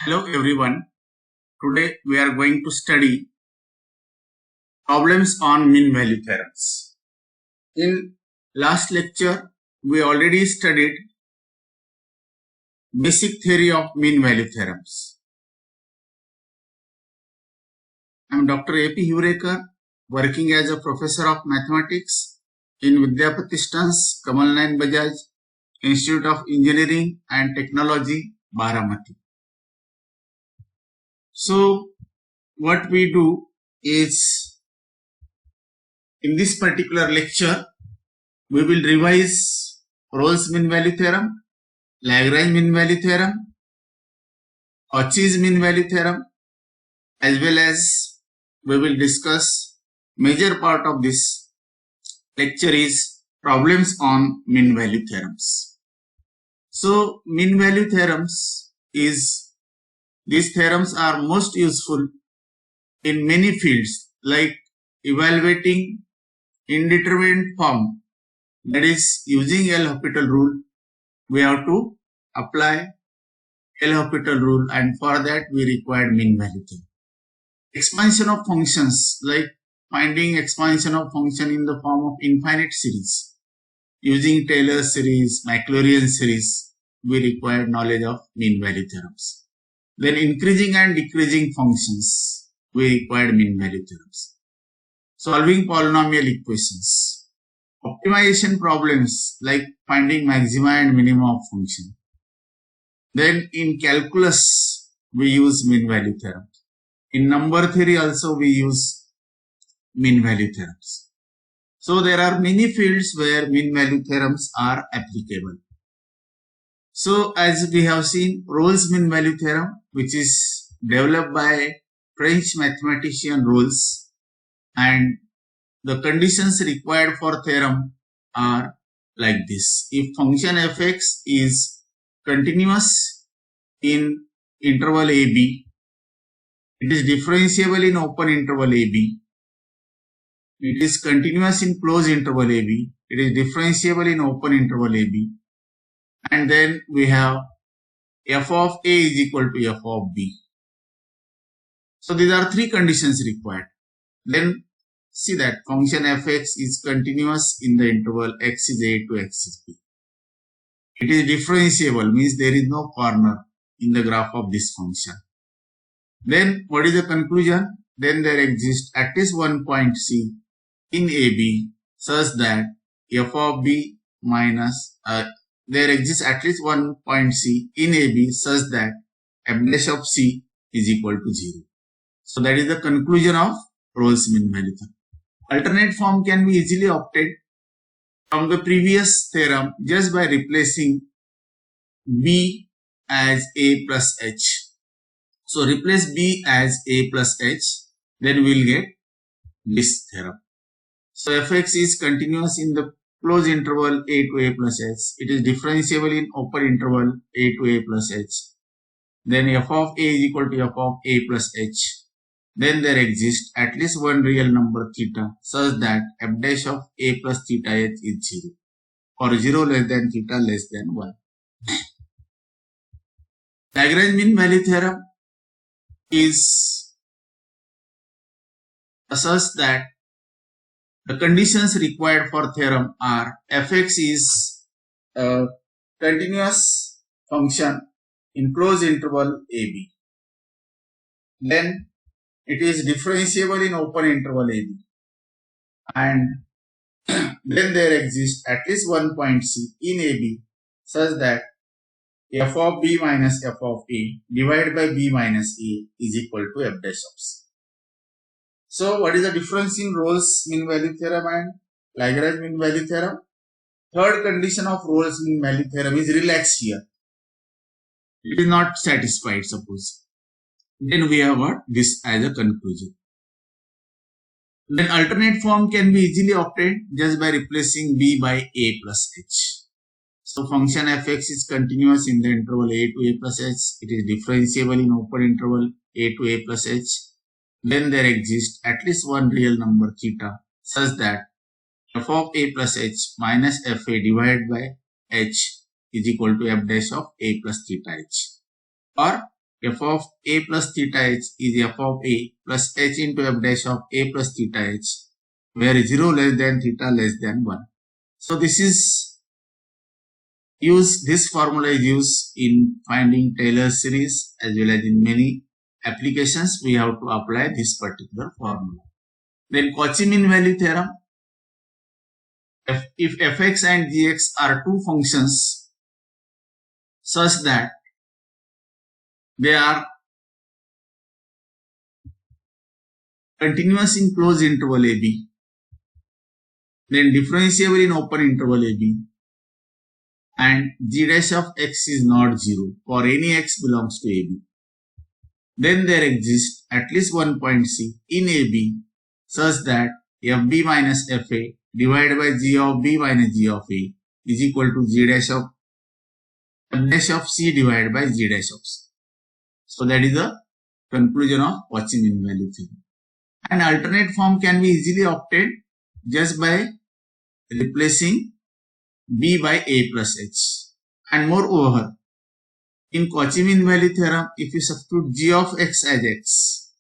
Hello everyone. Today we are going to study problems on mean value theorems. In last lecture, we already studied basic theory of mean value theorems. I am Dr. A.P. Hurekar, working as a professor of mathematics in Vidyapatishtans Kamal Nayan Bajaj Institute of Engineering and Technology, Baramati. So, what we do is, in this particular lecture, we will revise Rolle's mean value theorem, Lagrange mean value theorem, Cauchy's mean value theorem, as well as we will discuss major part of this lecture is problems on mean value theorems. So, mean value theorems these theorems are most useful in many fields like evaluating indeterminate form, that is using L'Hopital rule. We have to apply L'Hopital rule, and for that we require mean value theorem. Expansion of functions, like finding expansion of function in the form of infinite series. Using Taylor series, Maclaurin series, we require knowledge of mean value theorems. Then increasing and decreasing functions, we require mean value theorems. Solving polynomial equations. Optimization problems like finding maxima and minima of function. Then in calculus, we use mean value theorem. In number theory also we use mean value theorems. So there are many fields where mean value theorems are applicable. So as we have seen, Rolle's mean value theorem, which is developed by French mathematician Rolle's, and the conditions required for theorem are like this. If function fx is continuous in interval AB, it is differentiable in open interval AB, it is continuous in closed interval AB, it is differentiable in open interval AB, and then we have f of A is equal to f of B. So these are three conditions required. Then see that function fx is continuous in the interval x is A to x is B. It is differentiable, means there is no corner in the graph of this function. Then what is the conclusion? Then there exists at least one point C in AB such that f of B minus there exists at least one point C in AB such that f dash of C is equal to 0. So that is the conclusion of Rolle's mean value theorem. Alternate form can be easily obtained from the previous theorem just by replacing B as A plus H. So replace B as A plus H, then we will get this theorem. So fx is continuous in the closed interval A to A plus H. It is differentiable in open interval A to A plus H. Then f of A is equal to f of A plus H. Then there exists at least one real number theta such that f dash of A plus theta H is 0, or 0 less than theta less than 1. Lagrange mean value theorem is such that the conditions required for theorem are fx is a continuous function in closed interval AB. Then it is differentiable in open interval AB. And then there exists at least one point C in AB such that f of B minus f of A divided by B minus A is equal to f dash of C. So what is the difference in Rolle's mean value theorem and Lagrange mean value theorem? Third condition of Rolle's mean value theorem is relaxed here. It is not satisfied, suppose. Then we have got this as a conclusion. Then alternate form can be easily obtained just by replacing B by A plus H. So function fx is continuous in the interval A to A plus H. It is differentiable in open interval A to A plus H. Then there exists at least one real number theta such that f of A plus H minus fa divided by H is equal to f dash of A plus theta H, or f of a plus theta h is f of a plus h into f dash of a plus theta h, where 0 less than theta less than 1. So this formula is used in finding Taylor series as well as in many applications. We have to apply this particular formula. Then Cauchy mean value theorem. If fx and gx are two functions such that they are continuous in closed interval AB, then differentiable in open interval AB, and g dash of x is not 0 for any x belongs to AB, then there exists at least one point C in AB such that fb minus fa divided by g of b minus g of a is equal to g dash of f dash of c divided by g dash of c. So that is the conclusion of Cauchy mean value theorem. An alternate form can be easily obtained just by replacing b by a plus h. And moreover, in Cauchy mean value theorem, if you substitute g of x as x,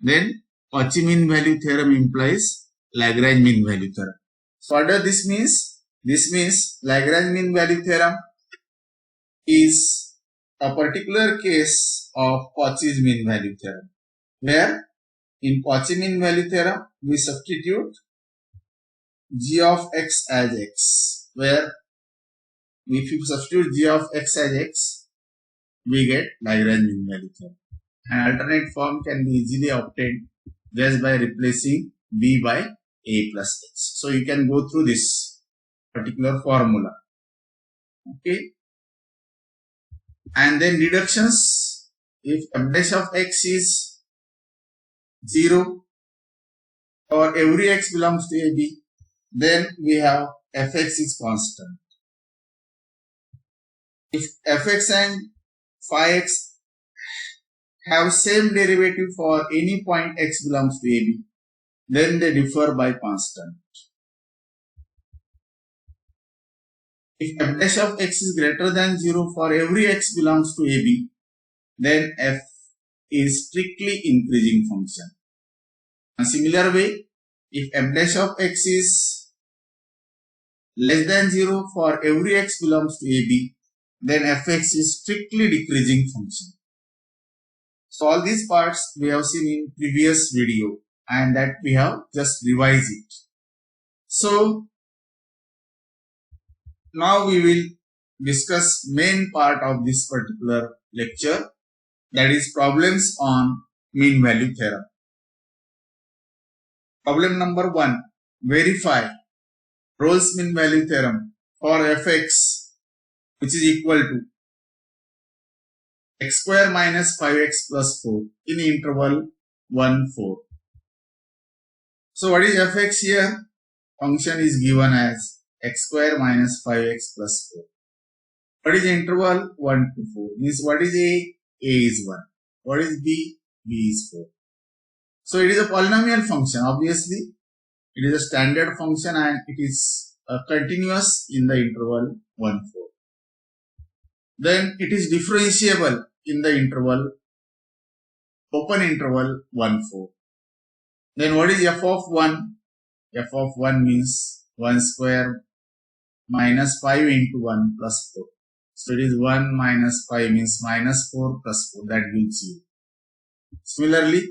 then Cauchy mean value theorem implies Lagrange mean value theorem. So what does this mean? This means Lagrange mean value theorem is a particular case of Cauchy's mean value theorem, where in Cauchy mean value theorem we substitute g of x as x, where if you substitute g of x as x, we get Lagrange mean value theorem. An alternate form can be easily obtained just by replacing b by a plus x. So you can go through this particular formula. Okay. And then deductions. If f dash of x is 0 or every x belongs to AB, then we have fx is constant. If fx and phi x have same derivative for any point x belongs to AB, then they differ by constant. If f dash of x is greater than 0 for every x belongs to AB, then f is strictly increasing function. In a similar way, if f dash of x is less than 0 for every x belongs to AB, then fx is strictly decreasing function. So all these parts we have seen in previous video, and that we have just revised it. So now we will discuss main part of this particular lecture, that is problems on mean value theorem. Problem number 1. Verify Rolle's mean value theorem for fx, which is equal to x square minus 5x plus 4 in interval 1, 4. So what is fx here? Function is given as x square minus 5x plus 4. What is interval? 1 to 4. Means what is a? A is 1. What is b? B is 4. So it is a polynomial function. Obviously, it is a standard function and it is continuous in the interval 1, 4. Then it is differentiable in the interval, open interval 1, 4. Then what is f of 1? F of 1 means 1 square minus 5 into 1 plus 4. So it is 1 minus 5 means minus 4 plus 4, that gives 0. Similarly,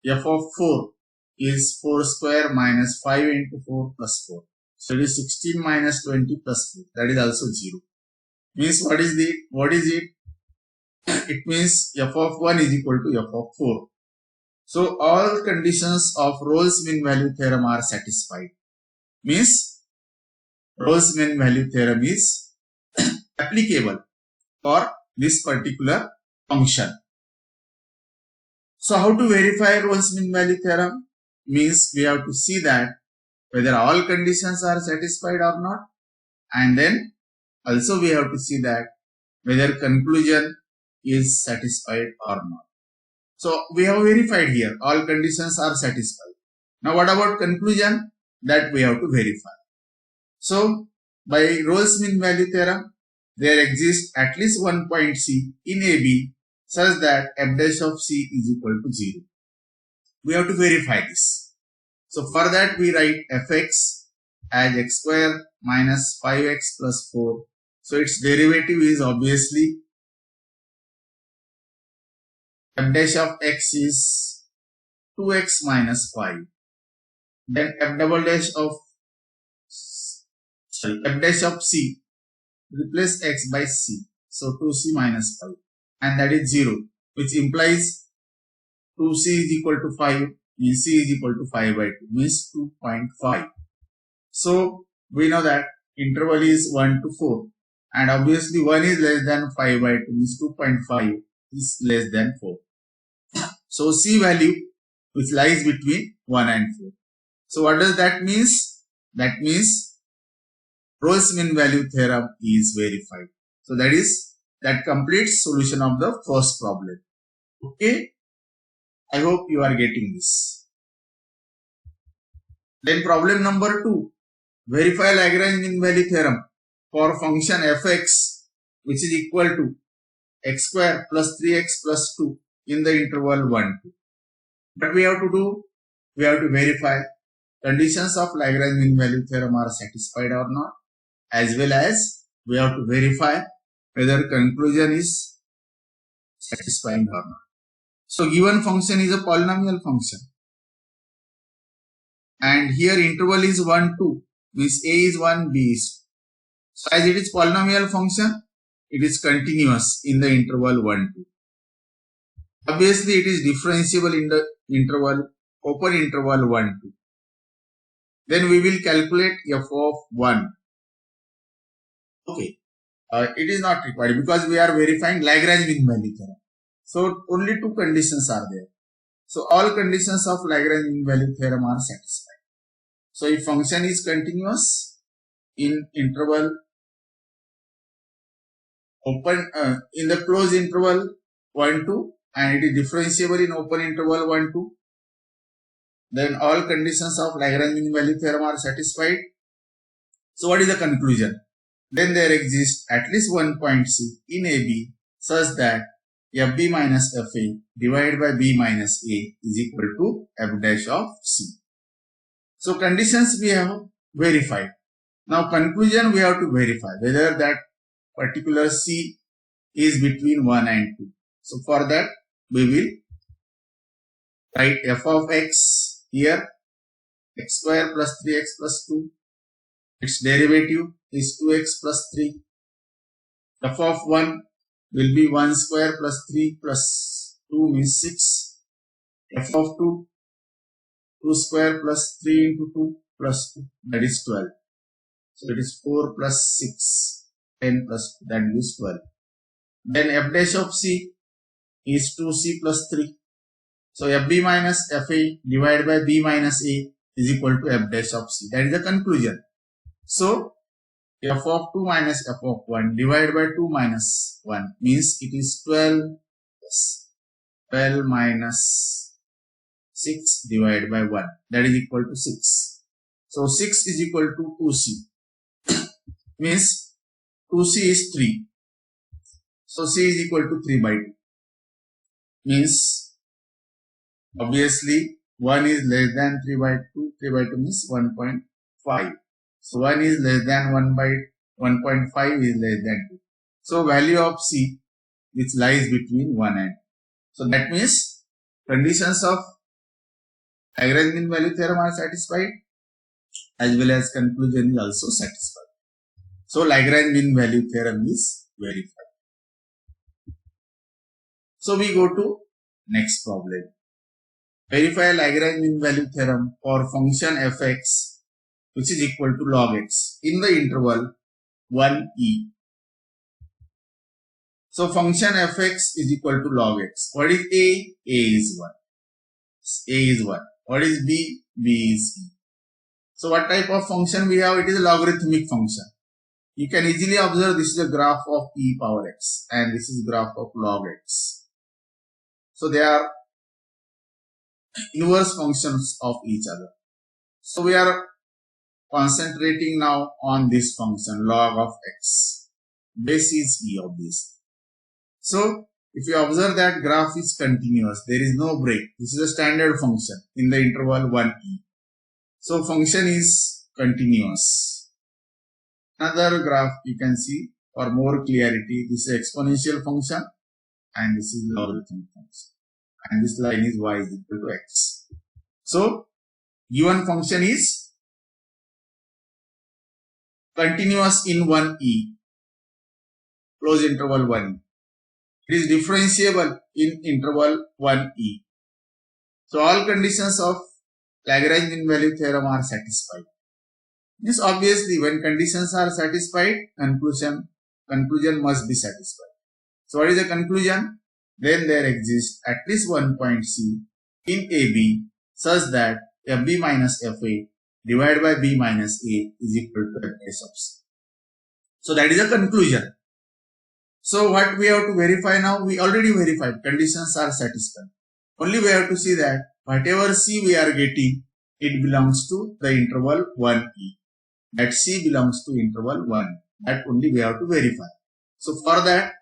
f of 4 is 4 square minus 5 into 4 plus 4. So it is 16 minus 20 plus 4, that is also 0. Means what is it? It means f of 1 is equal to f of 4. So all conditions of Rolle's mean value theorem are satisfied. Means Rolle's mean value theorem is applicable for this particular function. So how to verify Rolle's mean value theorem? Means we have to see that whether all conditions are satisfied or not, and then also we have to see that whether conclusion is satisfied or not. So we have verified here all conditions are satisfied. Now what about conclusion? That we have to verify. So by Rolle's mean value theorem, there exists at least one point C in AB such that f dash of c is equal to 0. We have to verify this. So for that we write fx as x square minus 5x plus 4. So its derivative is obviously f dash of x is 2x minus 5. Then f dash of c, replace x by c. So 2c minus 5, and that is 0, which implies 2c is equal to 5 means c is equal to 5 by 2 means 2.5. So we know that interval is 1 to 4, and obviously 1 is less than 5 by 2 means 2.5 is less than 4. So c value which lies between 1 and 4. So what does that means? That means Rolle's mean value theorem is verified. So that completes solution of the first problem. Okay, I hope you are getting this. Then problem number 2, verify Lagrange mean value theorem for function fx which is equal to x square plus 3x plus 2 in the interval 1 2. What we have to do? We have to verify conditions of Lagrange mean value theorem are satisfied or not, as well as we have to verify whether conclusion is satisfying or not. So given function is a polynomial function, and here interval is 1 2 means a is 1 b is 2. So as it is polynomial function, it is continuous in the interval 1 2. Obviously it is differentiable in the interval open interval 1 2. Then we will calculate f of 1. Okay, it is not required because we are verifying Lagrange mean value theorem. So only two conditions are there. So all conditions of Lagrange mean value theorem are satisfied. So if function is continuous in interval open in the closed interval 1 2, and it is differentiable in open interval 1 2, then all conditions of Lagrange mean value theorem are satisfied. So what is the conclusion? Then there exists at least one point C in AB such that fb minus fa divided by b minus a is equal to f dash of c. So conditions we have verified. Now conclusion we have to verify whether that particular c is between 1 and 2. So for that we will write f of x here, x square plus 3x plus 2. Its derivative is 2x plus 3. F of 1 will be 1 square plus 3 plus 2 means 6. F of 2, 2 square plus 3 into 2 plus 2, that is 12. So it is 4 plus 6, 10 plus 2, that is 12. Then f dash of c is 2c plus 3. So fb minus fa divided by b minus a is equal to f dash of c. That is the conclusion. So f of 2 minus f of 1 divided by 2 minus 1 means it is 12 plus 12 minus 6 divided by 1, that is equal to 6. So 6 is equal to 2c means 2c is 3. So c is equal to 3 by 2 means obviously 1 is less than 3 by 2. 3 by 2 means 1.5. So 1 is less than 1 by 1.5 is less than 2. So value of c which lies between 1 and 2. So that means conditions of Lagrange mean value theorem are satisfied as well as conclusion is also satisfied. So Lagrange mean value theorem is verified. So we go to next problem. Verify Lagrange mean value theorem for function fx which is equal to log x in the interval 1e. So function fx is equal to log x. What is a? A is 1. A is 1. What is b? B is e. So what type of function we have? It is a logarithmic function. You can easily observe this is a graph of e power x and this is graph of log x. So they are inverse functions of each other. So we are concentrating now on this function log of x. Base is e of this. So if you observe that graph is continuous, there is no break. This is a standard function in the interval 1e. So function is continuous. Another graph you can see for more clarity. This is exponential function and this is logarithmic function. And this line is y is equal to x. So given function is continuous in 1e, close interval 1e. It is differentiable in interval 1e. So all conditions of Lagrange mean value theorem are satisfied. This obviously when conditions are satisfied, conclusion must be satisfied. So what is the conclusion? Then there exists at least one point C in AB such that FB minus FA divided by B minus A is equal to F of C. So that is a conclusion. So what we have to verify now? We already verified conditions are satisfied. Only we have to see that whatever C we are getting, it belongs to the interval 1e. That C belongs to interval 1. That only we have to verify. So for that,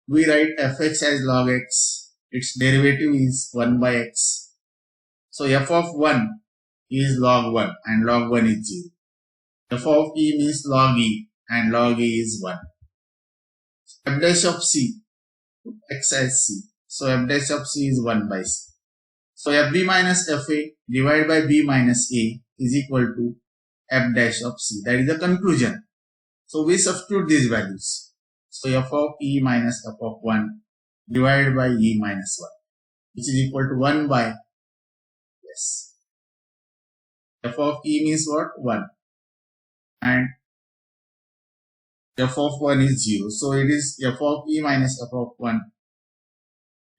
we write fx as log x. Its derivative is 1 by x. So f of 1 is log 1 and log 1 is 0. F of e means log e and log e is 1. F dash of c, x as c. So f dash of c is 1 by c. So fb minus fa divided by b minus a is equal to f dash of c. That is the conclusion. So we substitute these values. So f of e minus f of 1 divided by e minus 1, which is equal to 1 by, yes, f of e means what? 1. And f of 1 is 0. So it is f of e minus f of 1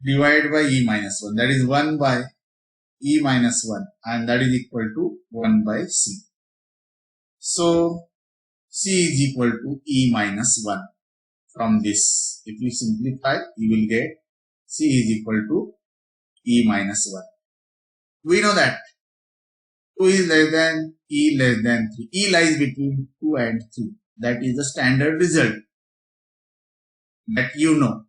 divided by e minus 1. That is 1 by e minus 1 and that is equal to 1 by c. So c is equal to e minus 1. From this, if you simplify, you will get c is equal to e minus 1. We know that 2 is less than e less than 3. E lies between 2 and 3. That is the standard result that you know.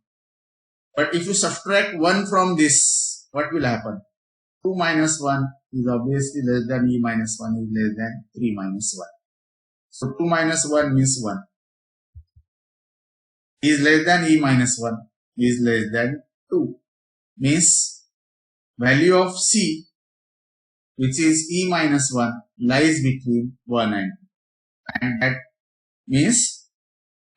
But if you subtract 1 from this, what will happen? 2 minus 1 is obviously less than e minus 1 is less than 3 minus 1. So 2 minus 1 means 1. Is less than e minus 1 is less than 2. Means value of c, which is e minus 1, lies between 1 and 2. And that means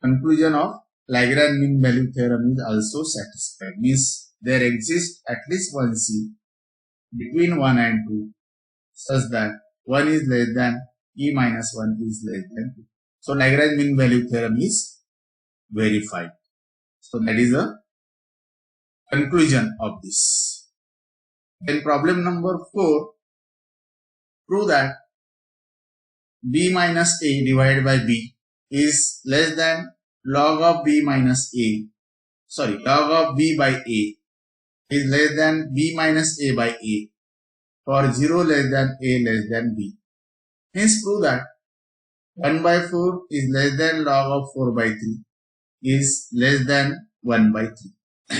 conclusion of Lagrange mean value theorem is also satisfied. Means there exists at least one c between 1 and 2 such that 1 is less than e minus 1 is less than 2. So Lagrange mean value theorem is verified. So that is the conclusion of this. Then problem number 4, prove that b minus a divided by b is less than log of b minus a, log of b by a is less than b minus a by a for 0 less than a less than b. Hence prove that 1 by 4 is less than log of 4 by 3 is less than 1 by 3.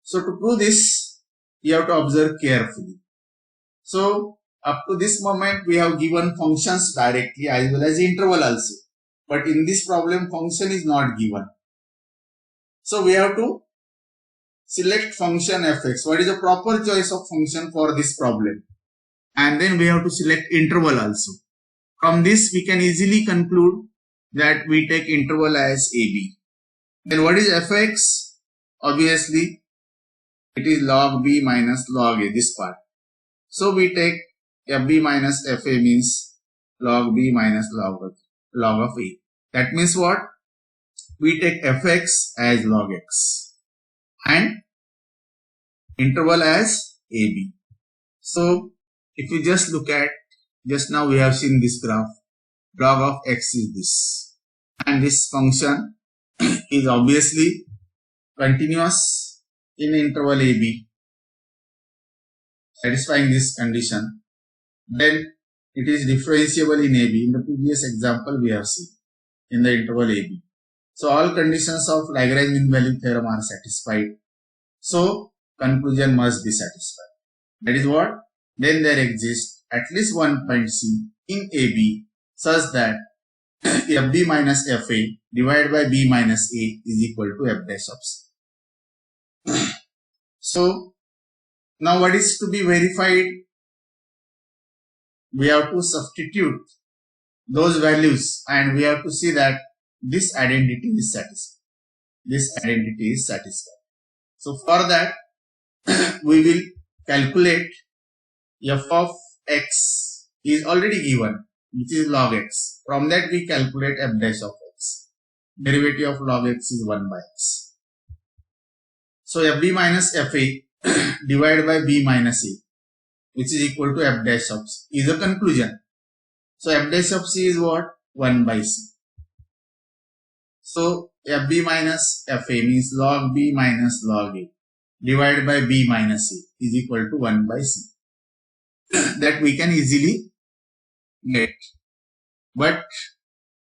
So to prove this, you have to observe carefully. So up to this moment we have given functions directly as well as interval also. But in this problem function is not given. So we have to select function fx. What is the proper choice of function for this problem? And then we have to select interval also. From this we can easily conclude that we take interval as AB. Then what is fx? Obviously it is log b minus log a, this part. So we take fb minus fa means log b minus log of a. That means what? We take fx as log x and interval as AB. So if you just look at, just now we have seen this graph, log of x is this, and this function is obviously continuous in interval AB, satisfying this condition. Then it is differentiable in AB. In the previous example we have seen in the interval AB. So all conditions of Lagrange mean value theorem are satisfied. So conclusion must be satisfied. That is what? Then there exists at least one point C in AB such that FB minus FA divided by B minus A is equal to F dash of C. So now what is to be verified? We have to substitute those values and we have to see that this identity is satisfied. This identity is satisfied. So for that we will calculate f of x is already given, which is log x. From that we calculate f dash of x. Derivative of log x is 1 by x. So fb minus fa divided by b minus a, which is equal to f dash of c, is a conclusion. So f dash of c is what? 1 by c. So fb minus fa means log b minus log a divided by b minus a is equal to 1 by c. That we can easily get. But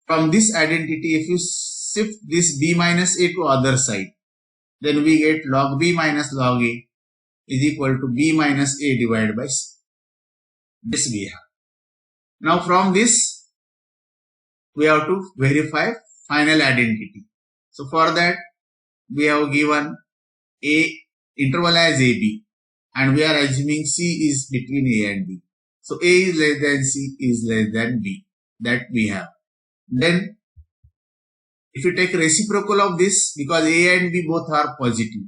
from this identity, if you shift this b minus a to other side, then we get log b minus log a is equal to b minus a divided by c. This we have. Now from this, we have to verify final identity. So for that, we have given a interval as AB and we are assuming C is between A and B. So A is less than C is less than B. That we have. Then if you take reciprocal of this, because A and B both are positive,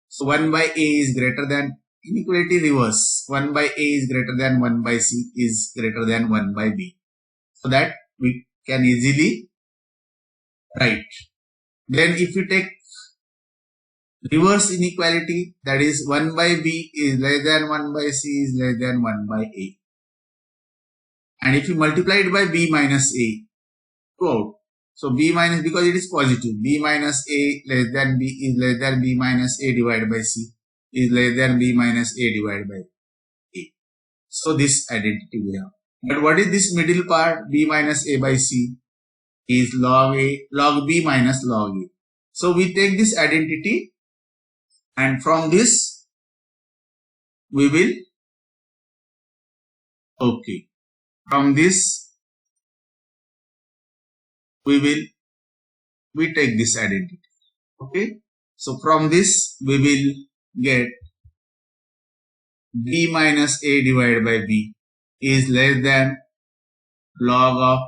so 1 by A is greater than, inequality reverse, 1 by A is greater than 1 by C is greater than 1 by B. So that we can easily write. Then if you take reverse inequality, that is 1 by B is less than 1 by C is less than 1 by A. And if you multiply it by B minus A, throughout. So B minus, because it is positive, B minus A less than B is less than B minus A divided by C is less than B minus A divided by A. So this identity we have. But what is this middle part? B minus A by C is log A, log B minus log A. So we take this identity and from this we will, okay, from this we take this identity. Okay. So from this we will get B minus A divided by B is less than log of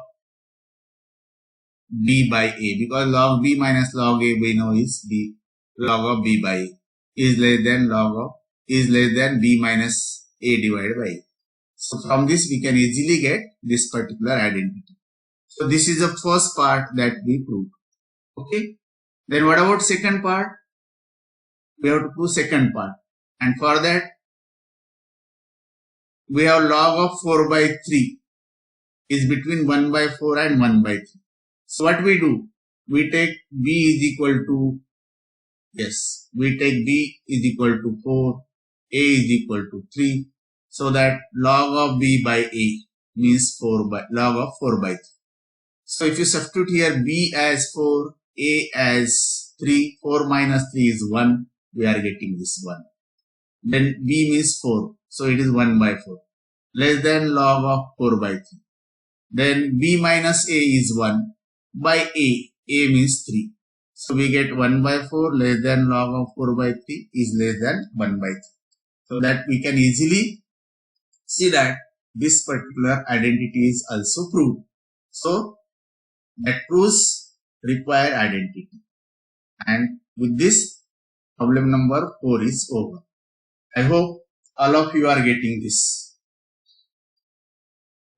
B by A, because log B minus log A we know is B, log of B by A is less than log of, is less than B minus A divided by A. So from this we can easily get this particular identity. So this is the first part that we proved. Okay. Then what about second part? We have to prove second part. And for that, we have log of 4 by 3 is between 1 by 4 and 1 by 3. So what we do? We take B is equal to, yes, we take B is equal to 4, A is equal to 3. So that log of B by A means 4 by, log of 4 by 3. So if you substitute here B as 4, A as 3, 4 minus 3 is 1, we are getting this 1. Then B means 4, so it is 1 by 4, less than log of 4 by 3. Then B minus A is 1 by A means 3. So we get 1 by 4 less than log of 4 by 3 is less than 1 by 3. So that we can easily see that this particular identity is also proved. So that proves required identity. And with this, problem number 4 is over. I hope all of you are getting this.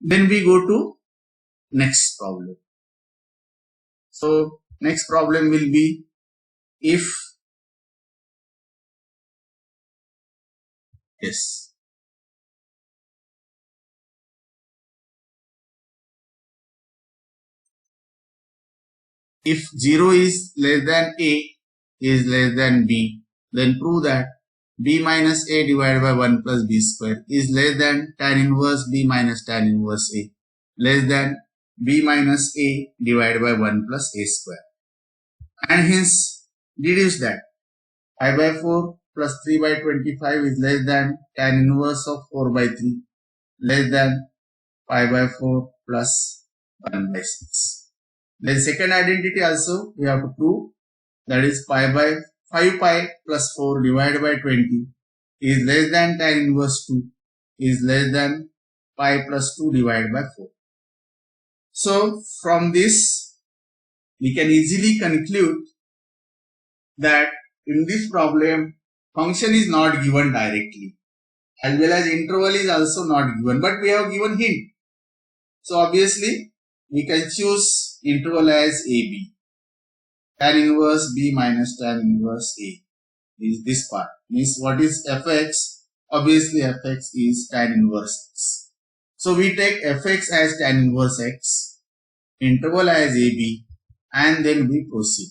Then we go to next problem. So next problem will be if, yes, if 0 is less than A is less than B, then prove that B minus A divided by 1 plus B square is less than tan inverse B minus tan inverse A, less than B minus A divided by 1 plus A square. and hence deduce that pi by 4 plus 3 by 25 is less than tan inverse of 4 by 3 less than pi by 4 plus 1 by 6. Then second identity also we have to prove, that is pi by 5 pi plus 4 divided by 20 is less than tan inverse 2 is less than pi plus 2 divided by 4. So from this we can easily conclude that in this problem function is not given directly, as well as interval is also not given, but we have given hint. So obviously we can choose interval as AB. Tan inverse B minus tan inverse A is this part. Means what is fx? Obviously fx is tan inverse x. So we take fx as tan inverse x, interval as AB, and then we proceed.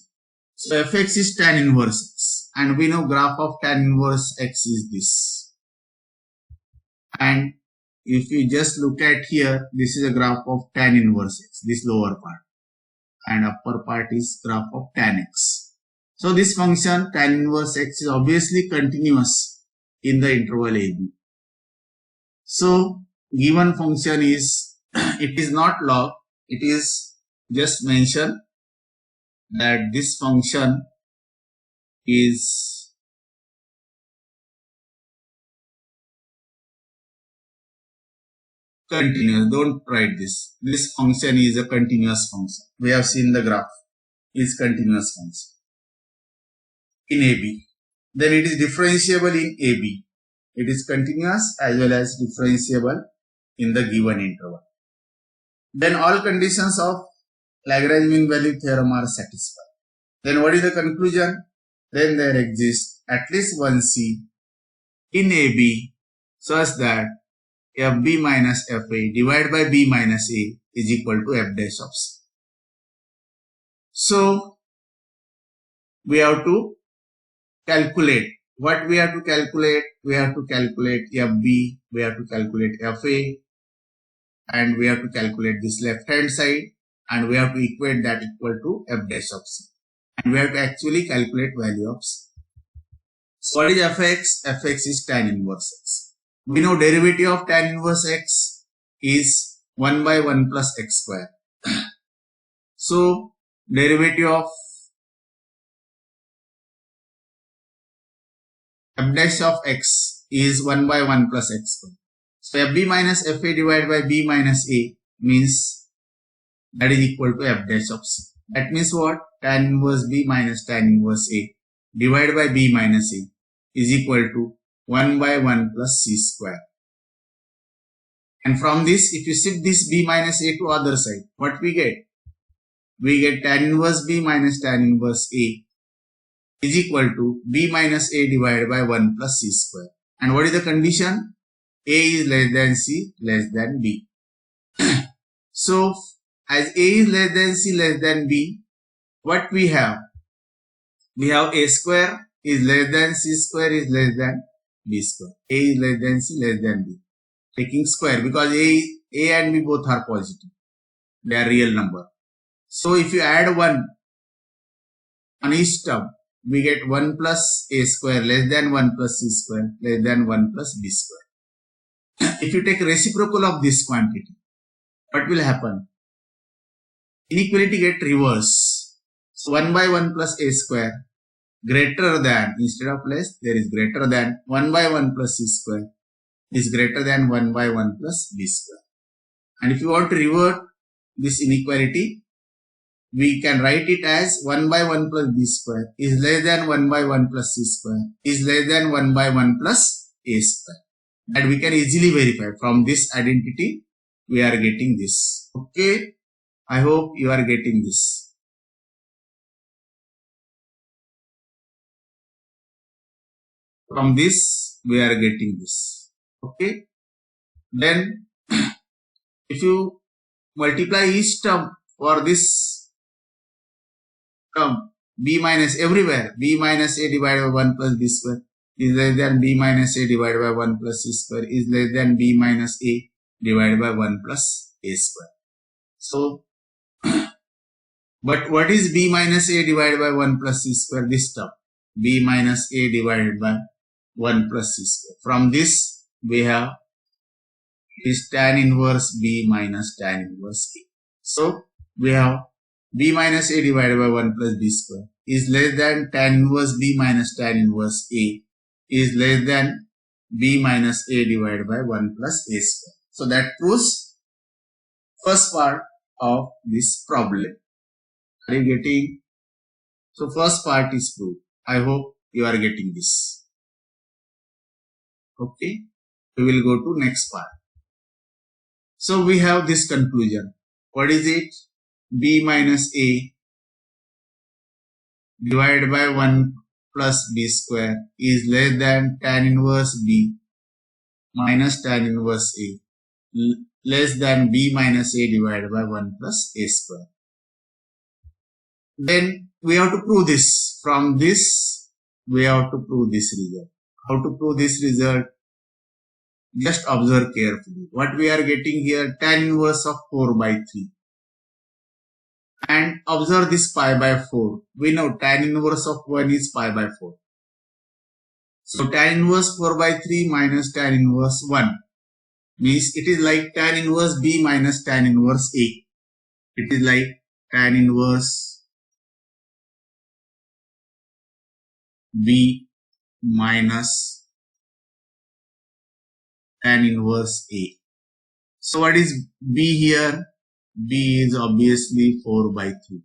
So fx is tan inverse x, and we know graph of tan inverse x is this. And if you just look at here, this is a graph of tan inverse x, this lower part, and upper part is graph of tan x. So this function tan inverse x is obviously continuous in the interval AB. So given function is, it is not log, it is just mention that this function is continuous. Don't write this. This function is a continuous function. We have seen the graph is continuous function in AB. Then it is differentiable in AB. It is continuous as well as differentiable in the given interval. Then all conditions of Lagrange mean value theorem are satisfied. Then what is the conclusion? Then there exists at least one C in AB such that FB minus FA divided by B minus A is equal to F dash of C. So we have to calculate. What we have to calculate? We have to calculate FB, we have to calculate FA, and we have to calculate this left hand side, and we have to equate that equal to F dash of C. And we have to actually calculate value of C. So what is fx? Fx is tan inverse x. We know derivative of tan inverse x is 1 by 1 plus x square. So derivative of f dash of x is 1 by 1 plus x square. So fb minus fa divided by b minus a means that is equal to f dash of c. That means what? Tan inverse b minus tan inverse a divided by b minus a is equal to 1 by 1 plus c square. And from this, if you shift this b minus a to other side, what we get? We get tan inverse b minus tan inverse a is equal to b minus a divided by 1 plus c square. And what is the condition? A is less than c less than b. So as a is less than c less than b, what we have? We have a square is less than c square is less than b square. A is less than c less than b. Taking square because a and b both are positive. They are real number. So if you add 1 on each term, we get 1 plus a square less than 1 plus c square less than 1 plus b square. If you take reciprocal of this quantity, what will happen? Inequality get reverse. So 1 by 1 plus a square greater than, instead of less, there is greater than 1 by 1 plus c square is greater than 1 by 1 plus b square. And if you want to revert this inequality, we can write it as 1 by 1 plus b square is less than 1 by 1 plus c square is less than 1 by 1 plus a square. And we can easily verify from this identity we are getting this. Okay, I hope you are getting this. From this we are getting this. Okay, then if you multiply each term for this term b minus everywhere, b minus a divided by 1 plus b square is less than b minus a divided by 1 plus c square is less than b minus a divided by 1 plus a square. So But what is b minus a divided by 1 plus c square? This term. B minus a divided by 1 plus c square. From this we have is tan inverse b minus tan inverse a. So we have b minus a divided by 1 plus b square is less than tan inverse b minus tan inverse a is less than b minus a divided by 1 plus a square. So that proves first part of this problem. Are you getting? So first part is proved. I hope you are getting this. Okay. We will go to next part. So we have this conclusion. What is it? B minus a divided by 1 plus b square is less than tan inverse b minus tan inverse a less than b minus a divided by 1 plus a square. Then we have to prove this. From this we have to prove this result. How to prove this result? Just observe carefully. What we are getting here, tan inverse of 4 by 3. And observe this pi by 4. We know tan inverse of 1 is pi by 4. So tan inverse 4 by 3 minus tan inverse 1 means it is like tan inverse b minus tan inverse a. It is like tan inverse b minus tan inverse a. So what is b here? B is obviously 4 by 3.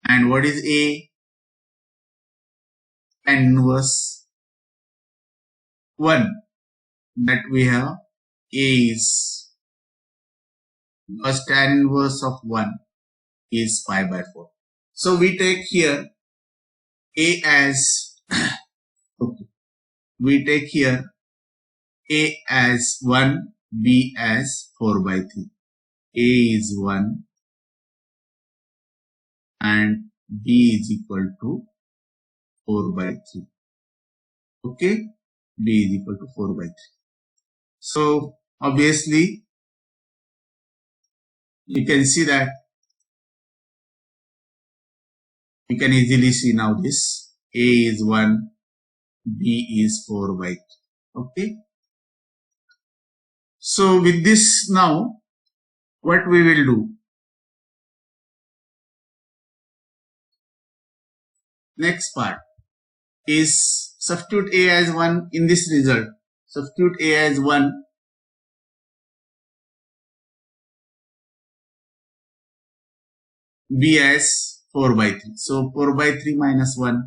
And what is a? Tan inverse 1 that we have. A is, because tan inverse of 1 is pi by 4. So we take here a as okay. We take here a as 1, b as 4 by 3. A is 1 and b is equal to 4 by 3. Okay, b is equal to 4 by 3. So obviously you can see that, you can easily see now this. A is 1, b is 4 by 3. Okay. So with this now, what we will do? Next part is substitute a as 1 in this result. Substitute a as 1. B as 4 by 3. So 4 by 3 minus 1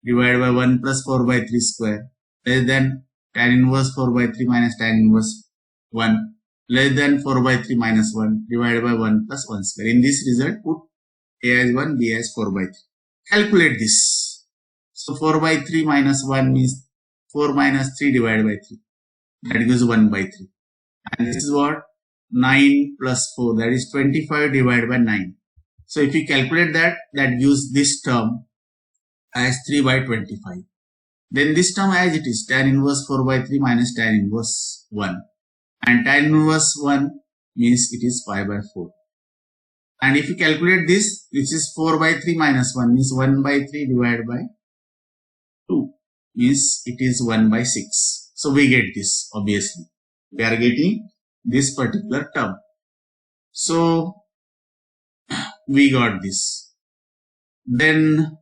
divided by 1 plus 4 by 3 square less than tan inverse 4 by 3 minus tan inverse 1 less than 4 by 3 minus 1 divided by 1 plus 1 square. In this result, put a as 1, b as 4 by 3. Calculate this. So 4 by 3 minus 1 means 4 minus 3 divided by 3. That gives 1 by 3. And this is what? 9 plus 4, that is 25 divided by 9. So if you calculate that, that gives this term as 3 by 25. Then this term as it is, tan inverse 4 by 3 minus tan inverse 1. And tan inverse 1 means it is pi by 4. And if you calculate this, which is 4 by 3 minus 1 means 1 by 3 divided by 2 means it is 1 by 6. So we get this, obviously. We are getting this particular term. So we got this. Then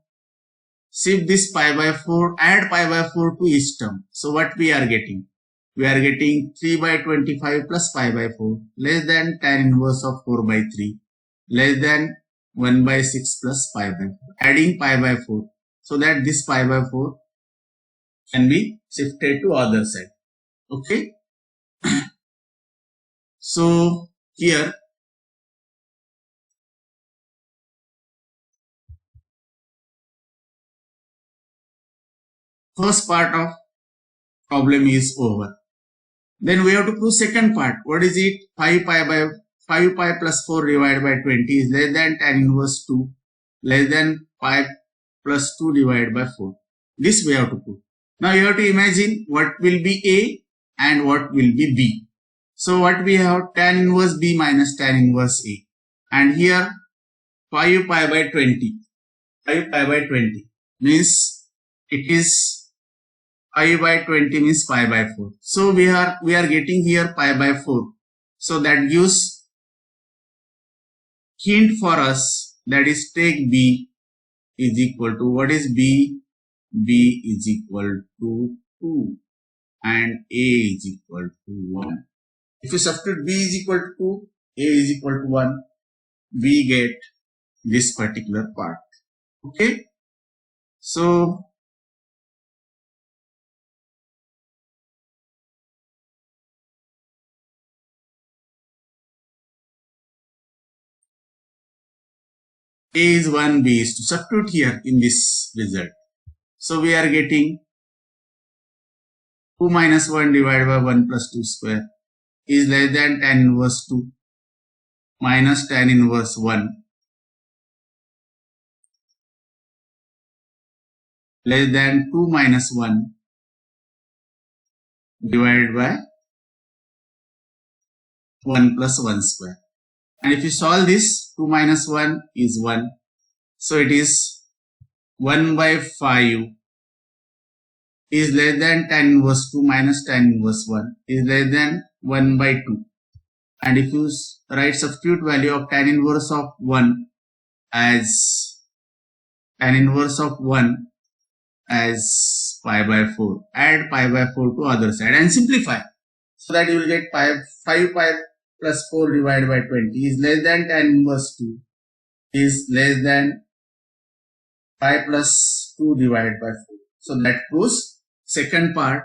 shift this pi by 4, add pi by 4 to each term. So what we are getting? We are getting 3 by 25 plus pi by 4 less than tan inverse of 4 by 3 less than 1 by 6 plus pi by 4. Adding pi by 4 so that this pi by 4 can be shifted to other side. Okay. So here first part of problem is over. Then we have to prove second part. What is it? 5 pi plus 4 divided by 20 is less than tan inverse 2 less than pi plus 2 divided by 4. This we have to prove. Now you have to imagine what will be A and what will be B. So what we have? Tan inverse B minus tan inverse A. and here 5 pi by 20. 5 pi by 20 means it is 5 by 20 means pi by 4. So we are getting here pi by 4. So that gives hint for us, that is take B is equal to, what is B? B is equal to 2 and A is equal to 1. If you substitute B is equal to 2, A is equal to 1, we get this particular part. Okay. So A is 1, B is 2. Substitute here in this result. So we are getting 2 minus 1 divided by 1 plus 2 square is less than tan inverse 2 minus tan inverse 1 less than 2 minus 1 divided by 1 plus 1 square. And if you solve this, 2 minus 1 is 1. So it is 1 by 5 is less than tan inverse 2 minus tan inverse 1 is less than 1 by 2. And if you write substitute value of tan inverse of 1 as tan inverse of 1 as pi by 4, add pi by 4 to other side and simplify, so that you will get 5 pi plus 4 divided by 20 is less than tan inverse 2 is less than pi plus 2 divided by 4. So that proves second part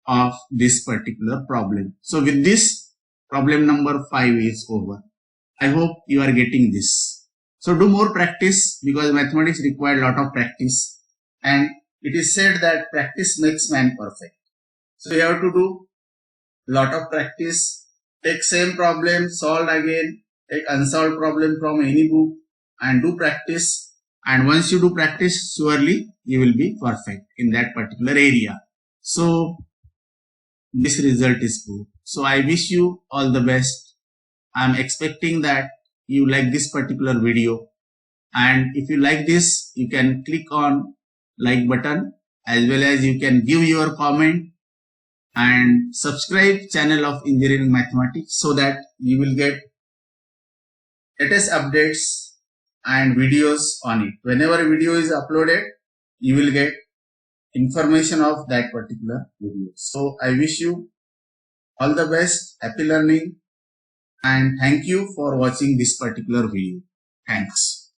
of this particular problem. So with this, problem number 5 is over. I hope you are getting this. So do more practice, because mathematics require a lot of practice, and it is said that practice makes man perfect. So you have to do lot of practice. Take same problem, solve again, take unsolved problem from any book and do practice. And once you do practice, surely you will be perfect in that particular area. So this result is good. So I wish you all the best. I am expecting that you like this particular video. And if you like this, you can click on like button, as well as you can give your comment and subscribe channel of Engineering Mathematics, so that you will get latest updates and videos on it. Whenever video is uploaded, you will get information of that particular video. So I wish you all the best, happy learning, and thank you for watching this particular video. Thanks.